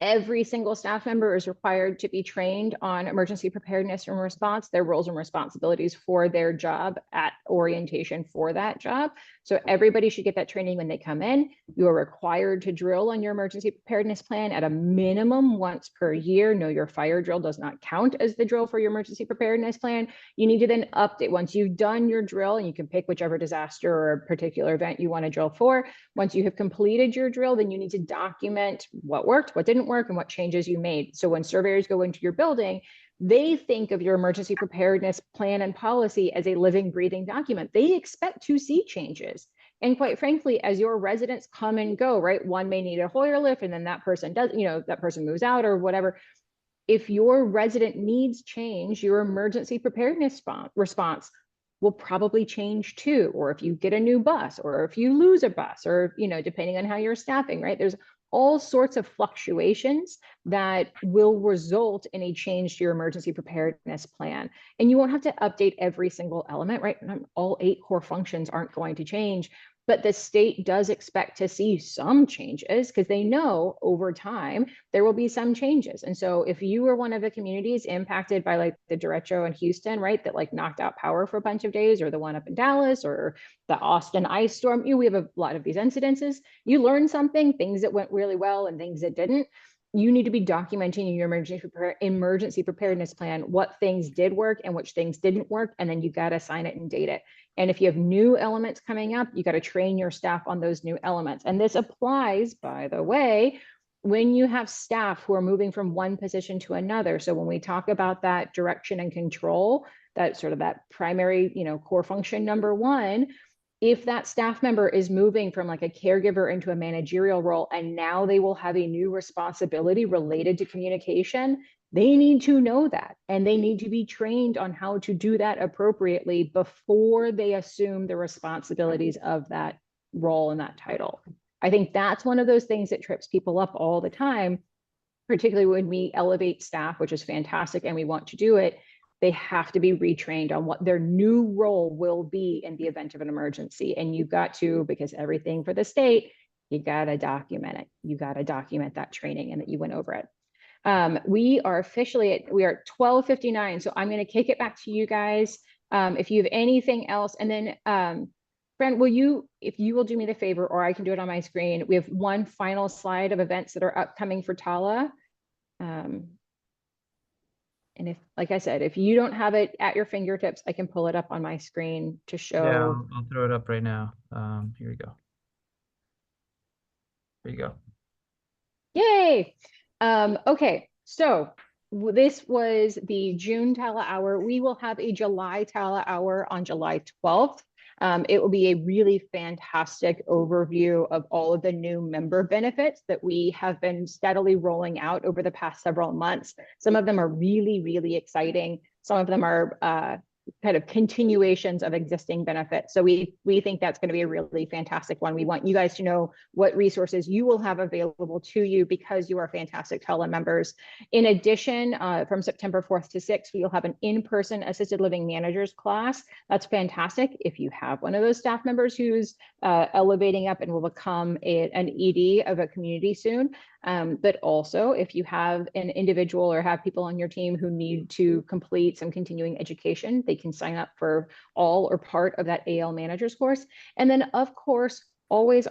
Every single staff member is required to be trained on emergency preparedness and response, their roles and responsibilities for their job at orientation for that job. So everybody should get that training when they come in. You are required to drill on your emergency preparedness plan at a minimum once per year. No, your fire drill does not count as the drill for your emergency preparedness plan. You need to then update once you've done your drill, and you can pick whichever disaster or particular event you want to drill for. Once you have completed your drill, then you need to document what worked, what didn't work, and what changes you made. So when surveyors go into your building, they think of your emergency preparedness plan and policy as a living, breathing document. They expect to see changes. And quite frankly, as your residents come and go, right, one may need a Hoyer lift, and then that person does, that person moves out or whatever. If your resident needs change, your emergency preparedness response will probably change too. Or if you get a new bus, or if you lose a bus, or, depending on how you're staffing, right? There's all sorts of fluctuations that will result in a change to your emergency preparedness plan. And you won't have to update every single element, right? All 8 core functions aren't going to change, but the state does expect to see some changes because they know over time there will be some changes. And so if you were one of the communities impacted by like the derecho in Houston, right, that like knocked out power for a bunch of days, or the one up in Dallas, or the Austin ice storm, we have a lot of these incidences. You learn something, things that went really well and things that didn't. You need to be documenting in your emergency preparedness plan what things did work and which things didn't work, and then you got to sign it and date it. And if you have new elements coming up, you got to train your staff on those new elements. And this applies, by the way, when you have staff who are moving from one position to another. So when we talk about that direction and control, that sort of that primary, core function number 1, if that staff member is moving from like a caregiver into a managerial role, and now they will have a new responsibility related to communication, they need to know that, and they need to be trained on how to do that appropriately before they assume the responsibilities of that role and that title. I think that's one of those things that trips people up all the time, particularly when we elevate staff, which is fantastic, and we want to do it. They have to be retrained on what their new role will be in the event of an emergency. And you've got to, because everything for the state, you got to document it. You got to document that training and that you went over it. We are officially we are at 12:59. So I'm going to kick it back to you guys. If you have anything else, and then Brent, if you will do me the favor, or I can do it on my screen, we have one final slide of events that are upcoming for TALA. And if, like I said, if you don't have it at your fingertips, I can pull it up on my screen to show. Yeah, I'll throw it up right now. Here we go. Here you go. Yay. Okay, so this was the June TALAHour. We will have a July TALAHour on July 12th. It will be a really fantastic overview of all of the new member benefits that we have been steadily rolling out over the past several months. Some of them are really, really exciting. Some of them are kind of continuations of existing benefits. So we think that's going to be a really fantastic one. We want you guys to know what resources you will have available to you because you are fantastic TALA members. In addition, from September 4th to 6th, we'll have an in-person assisted living managers class. That's fantastic. If you have one of those staff members who's elevating up and will become an ED of a community soon, but also if you have an individual or have people on your team who need to complete some continuing education, they they can sign up for all or part of that AL Managers course. And then, of course, always,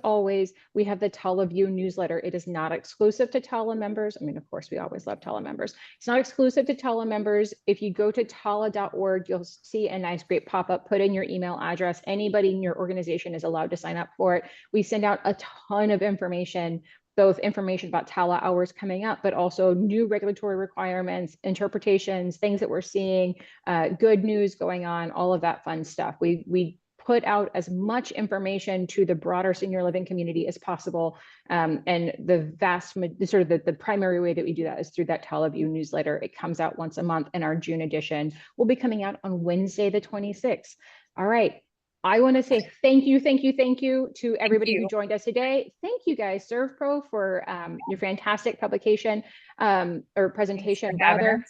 we have the TALAHour newsletter. It is not exclusive to TALA members. I mean, of course, we always love TALA members. It's not exclusive to TALA members. If you go to TALA.org, you'll see a nice, great pop-up. Put in your email address. Anybody in your organization is allowed to sign up for it. We send out a ton of information, both information about TALAHours coming up, but also new regulatory requirements, interpretations, things that we're seeing, good news going on, all of that fun stuff. We put out as much information to the broader senior living community as possible. And the the primary way that we do that is through that TALAHour newsletter. It comes out once a month, and our June edition will be coming out on Wednesday, the 26th. All right. I want to say thank you to everybody who joined us today. Thank you guys, Servpro, for your fantastic publication or presentation rather.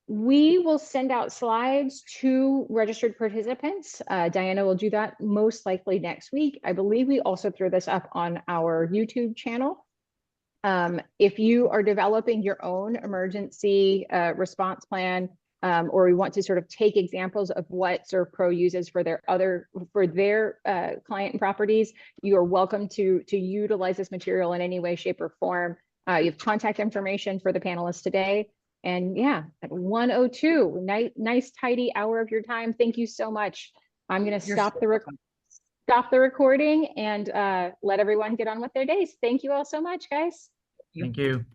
We will send out slides to registered participants. Diana will do that most likely next week. I believe we also throw this up on our YouTube channel. If you are developing your own emergency response plan, or we want to sort of take examples of what Servpro uses for their client properties, you are welcome to utilize this material in any way, shape, or form. You have contact information for the panelists today. And yeah, at 1:02, nice tidy hour of your time. Thank you so much. I'm going to stop the recording and let everyone get on with their days. Thank you all so much, guys. Thank you.